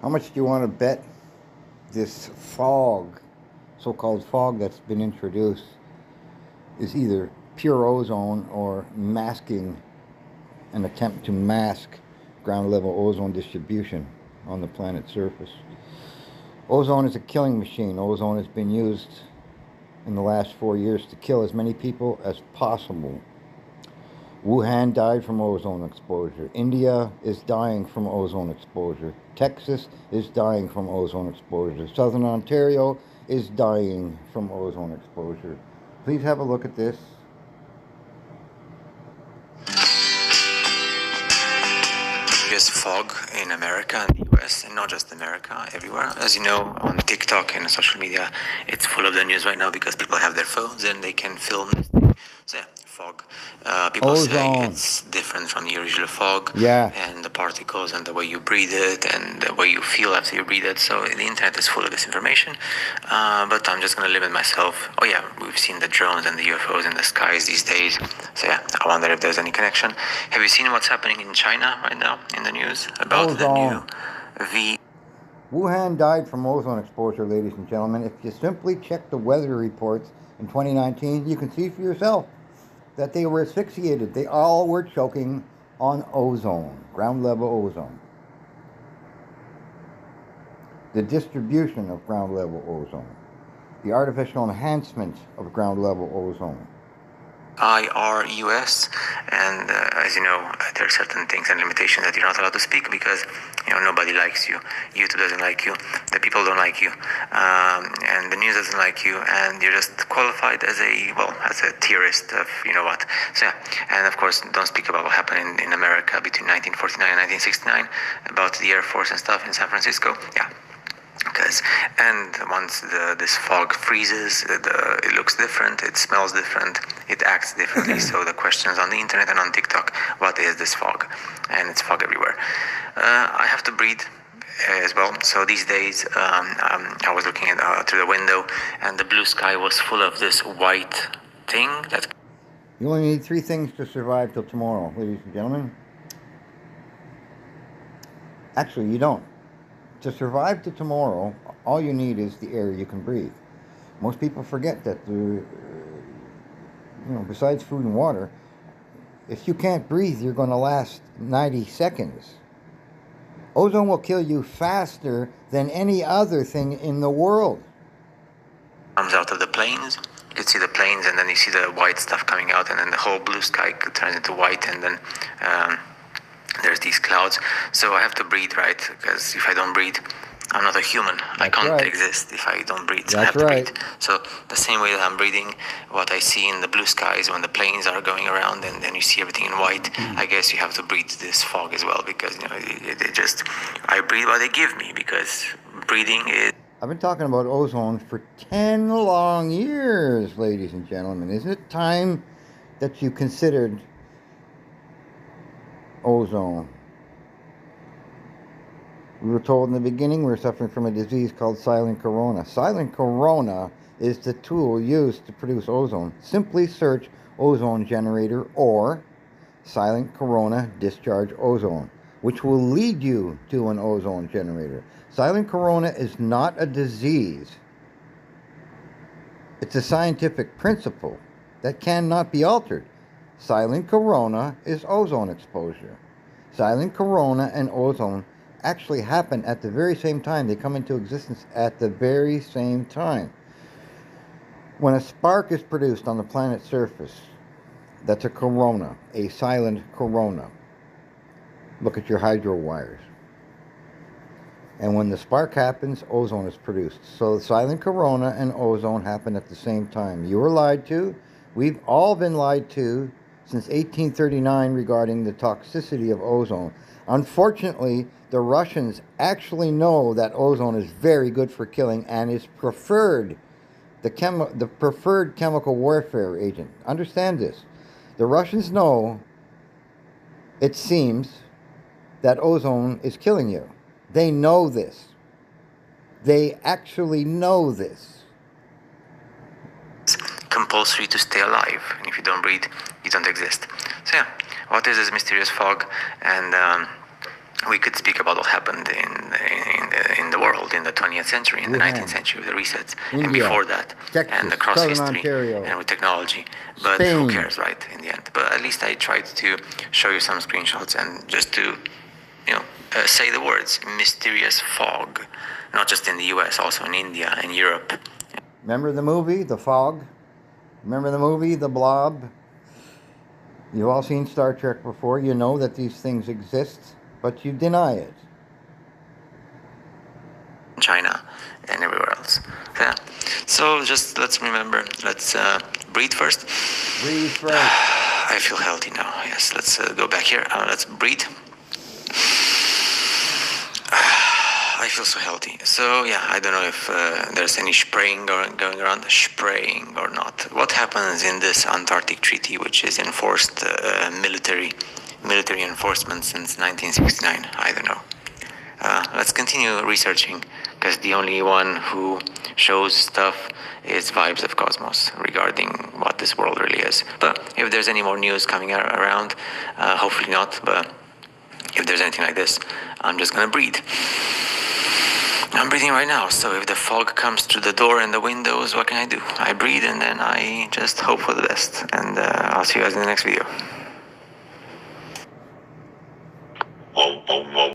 How much do you want to bet this fog, so-called fog that's been introduced, is either pure ozone or masking, an attempt to mask ground level ozone distribution on the planet's surface? Ozone is a killing machine. Ozone has been used in the last 4 years to kill as many people as possible. Wuhan died from ozone exposure. India is dying from ozone exposure. Texas is dying from ozone exposure. Southern Ontario is dying from ozone exposure. Please have a look at this. There's fog in America and the US, and not just America, everywhere. As you know, on TikTok and social media, it's full of the news right now because people have their phones and they can film this thing. So yeah, fog. People say it's different from the usual fog, and the particles and the way you breathe it and the way you feel after you breathe it. So the internet is full of this information, but I'm just going to limit myself. Oh yeah, we've seen the drones and the UFOs in the skies these days. So yeah, I wonder if there's any connection. Have you seen what's happening in China right now in the news about the new Wuhan died from ozone exposure, ladies and gentlemen. If you simply check the weather reports in 2019, you can see for yourself that they were asphyxiated. They all were choking on ozone, ground level ozone. The distribution of ground level ozone. The artificial enhancement of ground level ozone. IRUS, and as you know, there are certain things and limitations that you're not allowed to speak because nobody likes you. YouTube doesn't like you, the people don't like you, and the news doesn't like you, and you're just qualified as a theorist of what. So yeah, and of course, don't speak about what happened in America between 1949 and 1969 about the Air Force and stuff in San Francisco. Yeah. And once this fog freezes, it looks different, it smells different, it acts differently. So the questions on the internet and on TikTok, what is this fog? And it's fog everywhere. I have to breathe as well. So these days, I was looking through the window, and the blue sky was full of this white thing that... You only need 3 things to survive till tomorrow, ladies and gentlemen. Actually, you don't. To survive to tomorrow, all you need is the air you can breathe. Most people forget that, besides food and water, if you can't breathe, you're going to last 90 seconds. Ozone will kill you faster than any other thing in the world. Comes out of the planes. You can see the planes, and then you see the white stuff coming out, and then the whole blue sky turns into white, and then there's these clouds. So I have to breathe, right? Because if I don't breathe, I'm not a human. I can't exist if I don't breathe. So I have to breathe. So the same way that I'm breathing what I see in the blue skies when the planes are going around, and then you see everything in white, I guess you have to breathe this fog as well, because I breathe what they give me, because breathing is... I've been talking about ozone for 10 long years, ladies and gentlemen. Isn't it time that you considered ozone? We were told in the beginning we were suffering from a disease called silent corona. Silent corona is the tool used to produce ozone. Simply search ozone generator or silent corona discharge ozone, which will lead you to an ozone generator. Silent corona is not a disease. It's a scientific principle that cannot be altered. Silent corona is ozone exposure. Silent corona and ozone actually happen at the very same time. They come into existence at the very same time. When a spark is produced on the planet's surface, that's a corona, a silent corona. Look at your hydro wires. And when the spark happens, ozone is produced. So silent corona and ozone happen at the same time. You were lied to. We've all been lied to since 1839 regarding the toxicity of ozone. Unfortunately, the Russians actually know that ozone is very good for killing and is preferred, the preferred chemical warfare agent. Understand this. The Russians know, it seems, that ozone is killing you. They know this. They actually know this. Compulsory to stay alive, and if you don't breathe, you don't exist. So yeah, what is this mysterious fog? And we could speak about what happened in the world in the 20th century, in the Wuhan. 19th century, with the resets, and India, before that, Texas, and across Southern history, Ontario, and with technology. But Spain. who cares, right? In the end, but at least I tried to show you some screenshots and just to, say the words mysterious fog, not just in the U.S., also in India and Europe. Remember the movie, The Fog? Remember the movie, The Blob? You've all seen Star Trek before. You know that these things exist, but you deny it. China and everywhere else. Yeah. So just let's remember, let's breathe first. Breathe first. I feel healthy now. Yes, let's go back here. Let's breathe. I feel so healthy. So yeah, I don't know if there's any spraying going around, spraying or not. What happens in this Antarctic treaty, which is enforced military enforcement since 1969? I don't know. Let's continue researching, because the only one who shows stuff is Vibes of Cosmos regarding what this world really is. But if there's any more news coming around, hopefully not, but if there's anything like this, I'm just gonna breathe. I'm breathing right now, so if the fog comes through the door and the windows, what can I do? I breathe and then I just hope for the best. And I'll see you guys in the next video.